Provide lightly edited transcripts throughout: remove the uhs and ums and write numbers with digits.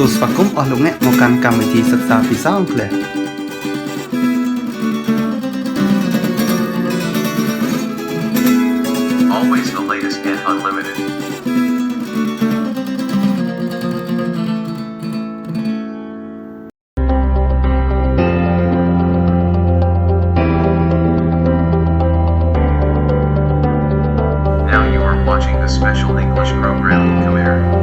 សួស្វាគមន៍អស់លោកអ្នកមកកាន់កម្មវិធីសិក្សាភាសាអង់គ្លេស Always the latest and unlimited. Now you are watching the special English program Khmer.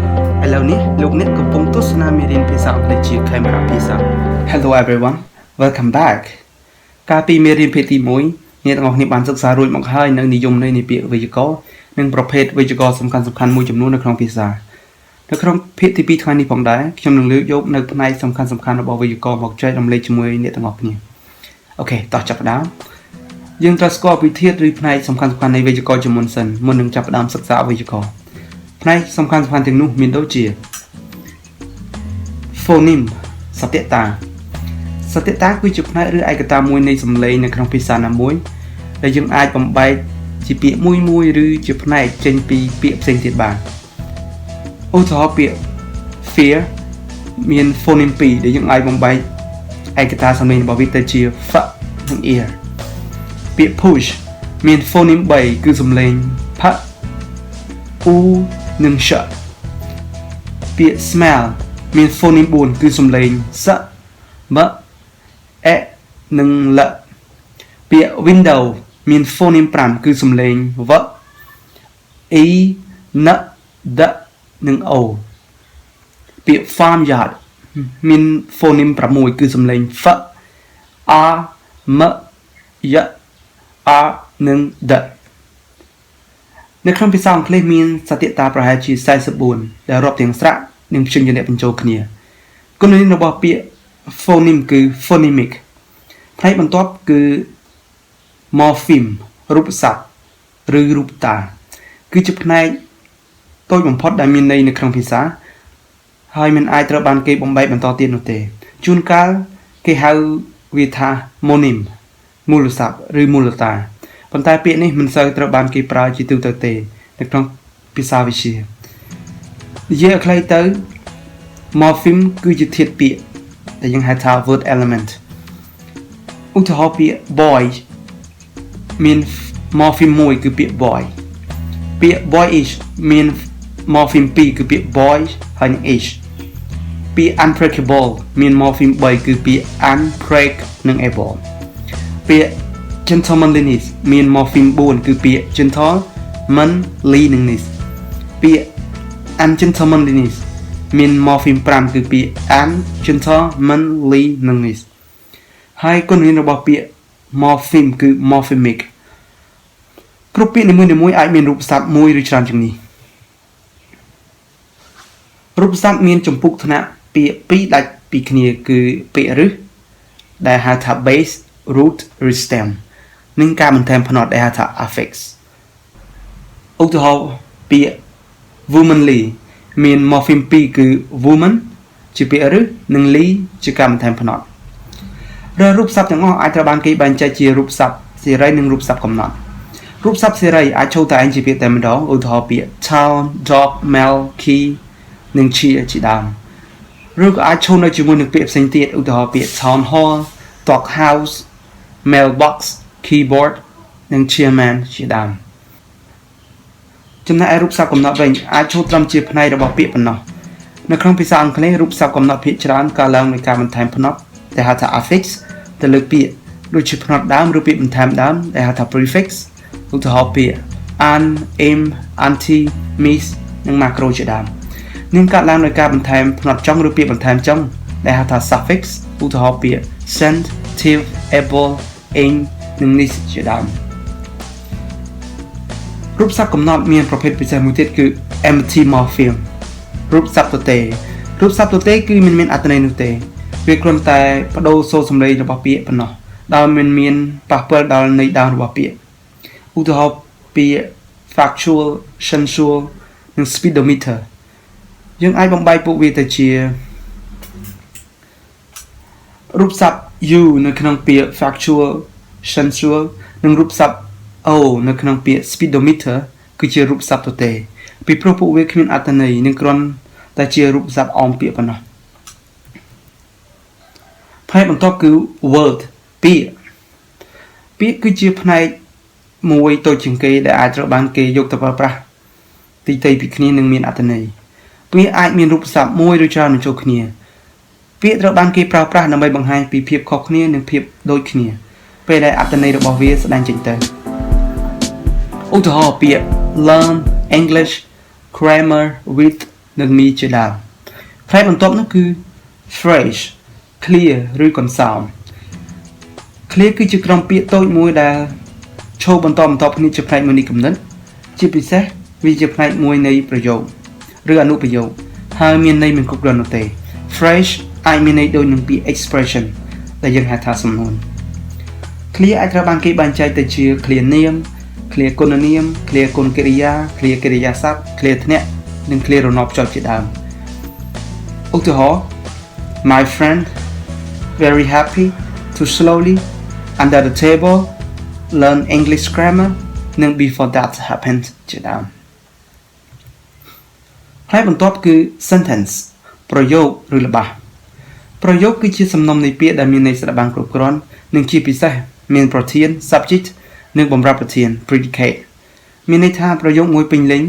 ឥឡូវនេះលោកអ្នកកំពុងទស្សនាមេរៀនភាសាអង់គ្លេសជាខេមរៈភាសា Hello everyone, welcome back. កាលពីមេរៀនភាគទី1អ្នកទាំងអស់គ្នាបានសិក្សារួចមកហើយនៅនិយមន័យនៃពាក្យវេយ្យាករណ៍និងប្រភេទវេយ្យាករណ៍សំខាន់ៗមួយចំនួននៅក្នុងភាសានៅក្នុងភាគទី2ថ្ងៃនេះផងដែរខ្ញុំនឹងលើកយកនៅផ្នែកសំខាន់ៗរបស់វេយ្យាករណ៍មកចែករំលែកជាមួយអ្នកទាំងអស់គ្នាអូខេតោះចាប់ផ្ដើមយើងត្រូវស្គាល់វិធានឬផ្នែកសំខាន់ៗនៃវេយ្យាករណ៍ជាមុនសិនមុននឹងចាប់ផ្ដើមសិក្សាវេយ្យាករណ៍ផ្នែកសំខាន់ៗទាំងនោះមានដូចជា phoneme សត្យតាគឺជាផ្នែកឬឯកតាមួយនៃសំឡេងនៅក្នុងភាសាណាមួយដែលយើងអាចបំបែកជាពាក្យមួយឬជាផ្នែកចេញពីពាក្យផ្សេងទៀតបានឧទាហរណ៍ពាក្យ fear មាន phoneme 2ដែលយើងអាចបំបែកឯកតាសំឡេងរបស់វាទៅជា f និង ear ពាក្យ push មាន phoneme 3គឺសំឡេង p u និង sh ពាក្យ smell មាន phoneme 4គឺសំឡេង s m e និង l ពាក្យ window មាន phoneme 5គឺសំឡេង v e n d និង o ពាក្យ farmyard មាន phoneme 6គឺសំឡេង f a m y a និង d នៅក្នុងភាសាអង់គ្លេសមានសត្យតាប្រហែលជា44ដែលរាប់ទាំងស្រៈនិងព្យញ្ជនៈបញ្ចូលគ្នាគុណនាមរបស់ពាក្យ phoneme គឺ phonemic ផ្នែកបន្ទាប់គឺ morpheme រូបស័ព្ទឬរូបតាគឺជាផ្នែកតូចបំផុតដែលមានន័យនៅក្នុងភាសាហើយមិនអាចត្រូវបានគេបំបែកបន្តទៀតនោះទេជួនកាលគេហៅវាថា moneme មូលស័ព្ទឬមូលតាប៉ុន្តែពាក្យនេះមិនសូវត្រូវបានគេប្រើជាទូទៅទេនៅក្នុងភាសាវិទ្យានិយាយឲ្យខ្លីទៅ morpheme គឺជាធាតុពាក្យដែលយើងហៅថា word element ឧទាហរណ៍ពាក្យ boy មាន morpheme 1គឺពាក្យ boy ពាក្យ boyish មាន morpheme 2គឺពាក្យ boy ហើយនិង ish ពាក្យ unbreakable មាន morpheme 3គឺពាក្យ unbreak និង able ពាក្យ gentlemanliness មាន morpheme 4គឺពាក្យ gentle manly និង ness ពាក្យ ungentlemanliness មាន morpheme 5គឺពាក្យ ungentlemanly និង ness ហើយគុណនាមរបស់ពាក្យ morpheme គឺ morphemic គ្រប់ពាក្យនីមួយៗអាចមានរូបស័ព្ទមួយឬច្រើនជាងនេះរូបស័ព្ទមានចម្ពោះថ្នាក់ពាក្យពីរដាច់ពីគ្នាគឺពាក្យរឹសដែលហៅថា base root ឬ stem និងការបន្ថែមផ្នត់ដែលហៅថា affix ឧទាហរណ៍ពាក្យ womanly មាន morpheme 2គឺ woman ជាពាក្យរឹសនិង ly ជាការបន្ថែមផ្នត់រូបស័ព្ទទាំងអស់អាចត្រូវបានគេបែងចែកជារូបស័ព្ទសេរីនិងរូបស័ព្ទកំណត់រូបស័ព្ទសេរីអាចចូលតែឯងជាពាក្យតែម្ដងឧទាហរណ៍ពាក្យ town dog mail key និង cheer ជាដើមឬក៏អាចចូលនៅជាមួយនឹងពាក្យផ្សេងទៀតឧទាហរណ៍ពាក្យ town hall dog house mailbox keyboard និង chairman ជាដើមចំណែកឯរូបស័ព្ទកំណត់វិញអាចចូលត្រឹមជាផ្នែករបស់ពាក្យប៉ុណ្ណោះនៅក្នុងភាសាអង់គ្លេសរូបស័ព្ទកំណត់ភាគច្រើនកើតឡើងដោយការបន្ថែមផ្នត់ដែលហៅថា affix ទៅលើពាក្យដូចជាផ្នត់ដើមឬពាក្យបន្ថែមដើមដែលហៅថា prefix ឧទាហរណ៍ពាក្យ an am anti miss និង macro ជាដើមនឹងកើតឡើងដោយការបន្ថែមផ្នត់ចុងឬពាក្យបន្ថែមចុងដែលហៅថា suffix ឧទាហរណ៍ពាក្យ send tive able aim និង nis ជាដើមរូបស័ព្ទកំណត់មានប្រភេទពិសេសមួយទៀតគឺ empty morpheme រូបស័ព្ទទទេគឺមិនមានអត្ថន័យនោះទេវាគ្រាន់តែបដូរសូរសំឡេងរបស់ពាក្យប៉ុណ្ណោះដោយមិនមានប៉ះពាល់ដល់ន័យដើមរបស់ពាក្យឧទាហរណ៍ពាក្យ factual sensual និង speedometer យើងអាចបំបែកពួកវាទៅជារូបស័ព្ទ u នៅក្នុងពាក្យ factual sensual និងរូបស័ព្ទ o នៅក្នុងពាក្យ speedometer គឺជារូបស័ព្ទទទេពីព្រោះពួកវាគ្មានអត្ថន័យនិងគ្រាន់តែជារូបស័ព្ទអមពាក្យប៉ុណ្ណោះ ផ្នែកបន្ទាប់គឺ word ពាក្យគឺជាផ្នែកមួយតូចជាងគេដែលអាចត្រូវបានគេយកទៅប្រើប្រាស់ទីតីពីគ្នានិងមានអត្ថន័យពាក្យអាចមានរូបស័ព្ទមួយឬច្រើនបញ្ចូលគ្នាពាក្យត្រូវបានគេប្រើប្រាស់ដើម្បីបង្ហាញពីភាពខុសគ្នានិងភាពដូចគ្នាពេលដែលអត្ថន័យរបស់វាស្ដែងចេញទៅឧទាហរណ៍ពាក្យ learn English grammar with និង me ជាដើមផ្នែកបន្ទាប់នោះគឺ phrase clear ឬ consound clear គឺជាក្រុមពាក្យតូចមួយដែលឈរបន្តគ្នាជាផ្នែកមួយនៃគំនិតជាពិសេសវាជាផ្នែកមួយនៃប្រយោគឬអនុប្រយោគហើយមានន័យមិនគ្រប់គ្រាន់នោះទេ phrase អាចមានន័យដូចនឹងពាក្យ expression ដែលយើងហៅថាសំណួរ clear អាចត្រូវបានគេបែងចែកទៅជា clear នាម clear គុណនាម clear គុណកិរិយា clear កិរិយាសព្ទ clear ធ្នាក់និង clear រណបភ្ជាប់ជាដើមឧទាហរណ៍ My friend very happy to slowly under the table learn English grammar និង before that happened ជាដើមផ្នែកបន្ទាប់គឺ sentence ប្រយោគឬល្បះប្រយោគគឺជាសំណុំនៃពាក្យដែលមានន័យស្ដាប់បានគ្រប់គ្រាន់និងជាពិសេសមានប្រធាន subject និងបម្រាប់ប្រធាន predicate មានន័យថាប្រយោគមួយពេញលេញ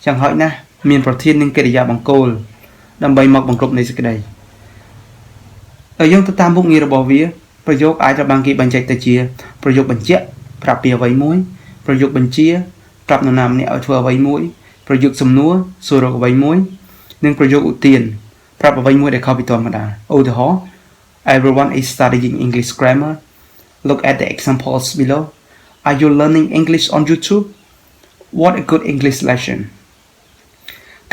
chẳngហោចណាស់មានប្រធាននិងកិរិយាបង្គោលដើម្បីមកបង្កប់នៃសេចក្តីហើយយើងទៅតាមមុខងាររបស់វាប្រយោគអាចត្រូវបានគេបែងចែកទៅជាប្រយោគបញ្ជាក់ប្រាប់ពីអ្វីមួយប្រយោគបញ្ជាប្រាប់នរណាម្នាក់ឲ្យធ្វើអ្វីមួយប្រយោគសំណួរសួររកអ្វីមួយនិងប្រយោគឧទានប្រាប់អ្វីមួយដែលខុសពីធម្មតាឧទាហរណ៍ Everyone is studying English grammar look at the examples below Are you learning English on YouTube What a good English lesson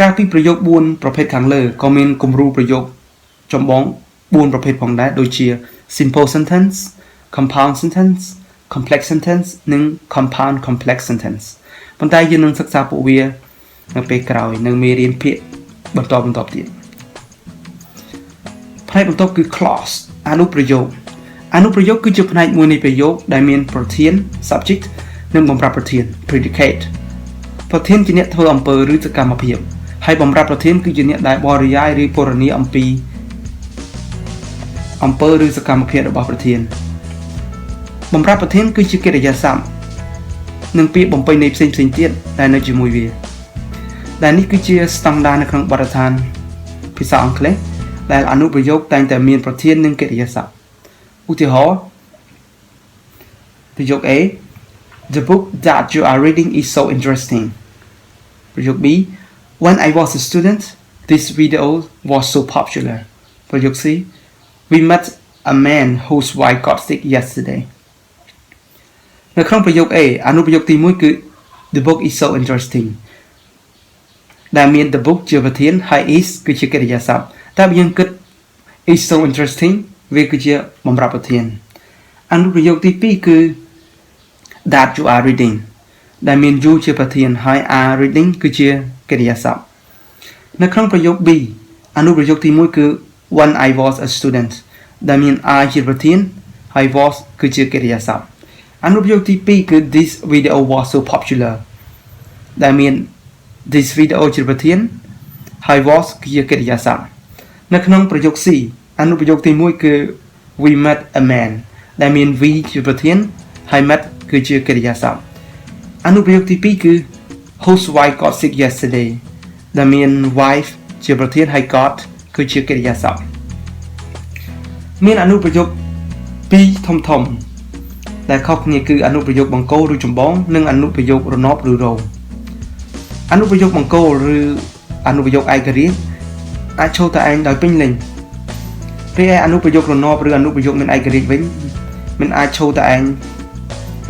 កាលពីប្រយោគ4ប្រភេទខាងលើក៏មានគំរូប្រយោគចម្បង4ប្រភេទផងដែរដូចជា simple sentence compound sentence complex sentence និង compound complex sentence ប៉ុន្តែយើងនឹងសិក្សាពួកវានៅពេលក្រោយនៅមេរៀនភាគបន្តទៀតផ្នែកបន្ទាប់គឺ clause អនុប្រយោគគឺជាផ្នែកមួយនៃប្រយោគដែលមានប្រធាន subject និងបម្រាប់ប្រធាន predicate ប្រធានជាអ្នកធ្វើអំពើឬសកម្មភាពហើយបម្រាប់ប្រធានគឺជាអ្នកដែលបរិយាយឬពណ៌នាអំពីអំពើឬសកម្មភាពរបស់ប្រធានបម្រាប់ប្រធានគឺជាកិរិយាសព្ទនិងពាក្យបំពេញន័យផ្សេងទៀតដែលនៅជាមួយវាដែលនេះគឺជាស្តង់ដារនៅក្នុងបទដ្ឋានភាសាអង់គ្លេសដែលអនុប្រយោគតែងតែមានប្រធាននិងកិរិយាសព្ទឧទាហរណ៍ប្រយោគ A The book that you are reading is so interesting ប្រយោគ B When I was a student this video was so popular ប្រយោគ C We met a man whose wife got sick yesterday នៅក្នុងប្រយោគ A អនុប្រយោគទី1គឺ The book is so interesting ដែលមាន the book ជាប្រធានហើយ is គឺជាកិរិយាសព្ទតែបើយើងគិត is so interesting វាគឺជាបម្រាប់ប្រធានអនុប្រយោគទី2គឺ that you are reading ដែលមាន you ជាប្រធានហើយ are reading គឺជាកិរិយាសព្ទនៅក្នុងប្រយោគ B អនុប្រយោគទី1គឺ when I was a student ដែលមាន I ជាប្រធានហើយ was គឺជាកិរិយាសព្ទអនុប្រយោគទី2គឺ this video was so popular ដែលមាន this video ជាប្រធានហើយ was គឺជាកិរិយាសព្ទនៅក្នុងប្រយោគ C អនុប្រយោគទី1គឺ we met a man ដែលមាន we ជាប្រធានហើយ met គឺជាកិរិយាសព្ទអនុប្រយោគទី2គឺ whose wife got sick yesterday ដែលមាន wife ជាប្រធានហើយ got គឺជាកិរិយាសព្ទមានអនុប្រយោគ2ធំដែលខុសគ្នាគឺអនុប្រយោគបង្គោលឬចម្បងនិងអនុប្រយោគរណបឬរោងអនុប្រយោគបង្គោលឬអនុប្រយោគឯករាជ្យអាចឈរតែឯងដោយពេញលេញពេលឯអនុប្រយោគរណបឬអនុប្រយោគមានឯករាជ្យវិញមិនអាចឈរតែឯង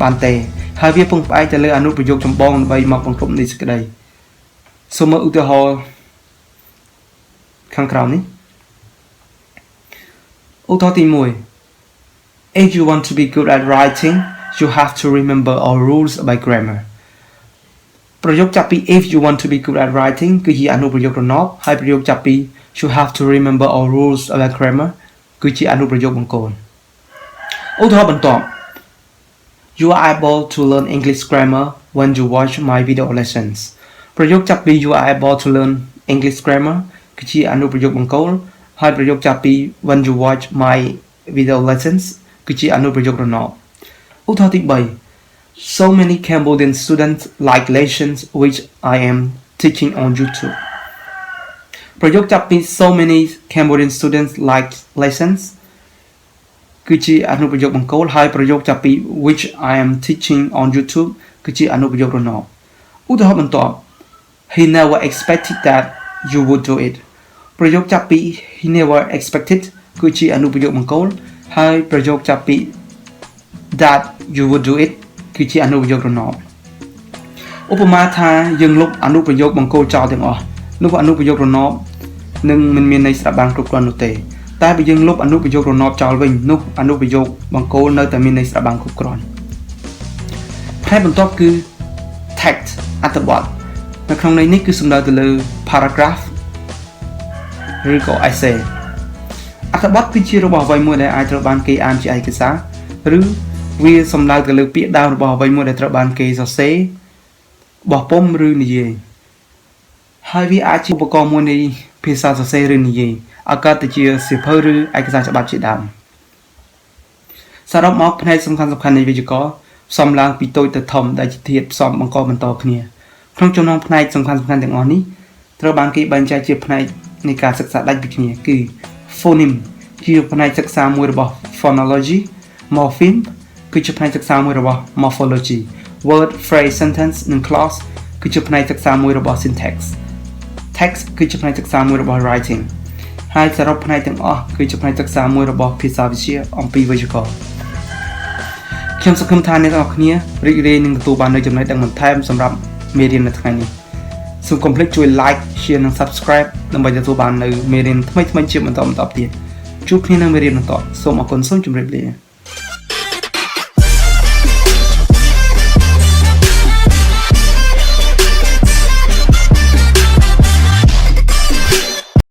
បានទេហើយវាពឹងផ្អែកទៅលើអនុប្រយោគចម្បងដើម្បីមកបង្កប់នៃសេចក្តីសូមមើលឧទាហរណ៍ខាងក្រោមនេះឧទាហរណ៍ទី1 If you want to be good at writing you have to remember all rules about grammar ប្រយោគចាប់ពី if you want to be good at writing គឺជាអនុប្រយោគរណបហើយប្រយោគចាប់ពី you have to remember all rules about grammar គឺជាអនុប្រយោគបង្គោលឧទាហរណ៍បន្ទាប់ You are able to learn English grammar when you watch my video lessons ប្រយោគចាប់ពី You are able to learn English grammar គឺជាអនុប្រយោគបង្គោលហើយប្រយោគចាប់ពី when you watch my video lessons គឺជាអនុប្រយោគរណបឧទាហរណ៍ទី3 So many Cambodian students like lessons which I am teaching on YouTube ប្រយោគចាប់ពី So many Cambodian students like lessons គឺជាអនុប្រយោគបង្គោលហើយប្រយោគចាប់ពី which I am teaching on YouTube គឺជាអនុប្រយោគរណបឧទាហរណ៍បន្ទាប់ He never expected that you would do it ប្រយោគចាប់ពី He never expected គឺជាអនុប្រយោគបង្គោលហើយប្រយោគចាប់ពី that you would do it គឺជាអនុប្រយោគរណបឧបមាថាយើងលុបអនុប្រយោគបង្គោលចោលទាំងអស់នោះអនុប្រយោគរណបនឹងមិនមានន័យស្រាប់បានគ្រប់គ្រាន់នោះទេតែបើយើងលុបអនុប្រយោគរណបចោលវិញនោះអនុប្រយោគបង្គោលនៅតែមានន័យស្រាប់បានគ្រប់គ្រាន់ផ្នែកបន្ទាប់គឺ text អត្ថបទនៅក្នុងន័យនេះគឺសំដៅទៅលើ paragraph ឬក៏ essay អត្ថបទគឺជារបស់អ្វីមួយដែលអាចត្រូវបានគេអានជាឯកសារឬវាសំដៅទៅលើពាក្យដើមរបស់អ្វីមួយដែលត្រូវបានគេសរសេរបោះពុម្ពឬនិយាយហើយវាអាចជាឧបករណ៍មួយនៃភាសាសរសេរឬនិយាយឲ្យកើតទៅជាសៀវភៅឬឯកសារច្បាប់ជាដើមសរុបមកផ្នែកសំខាន់នៃវេយ្យាករណ៍ផ្សំឡើងពីតូចទៅធំដែលជាធាតុផ្សំបង្កបន្តគ្នាក្នុងចំណោមផ្នែកសំខាន់ទាំងអស់នេះត្រូវបានគេបែងចែកជាផ្នែកនៃការសិក្សាដាច់ពីគ្នាគឺ phoneme ជាផ្នែកសិក្សាមួយរបស់ phonology morpheme គឺជាផ្នែកសិក្សាមួយរបស់ morphology word phrase sentence និង clause គឺជាផ្នែកសិក្សាមួយរបស់ syntax text គឺជាផ្នែកសិក្សាមួយរបស់ writing ហើយសរុបផ្នែកទាំងអស់គឺជាផ្នែកសិក្សាមួយរបស់ភាសាវិទ្យាអំពីវេយ្យាករណ៍ខ្ញុំសង្ឃឹមថាអ្នកទាំងអស់គ្នារីករាយនឹងទទួលបាននូវចំណេះដឹងបន្ថែមសម្រាប់មេរៀននៅថ្ងៃនេះសូមកុំភ្លេចជួយ like share និង subscribe ដើម្បីទទួលបាននូវមេរៀនថ្មីៗជាបន្តទៀតជួបគ្នានៅមេរៀនបន្តសូមអរគុណសូមជម្រាបលា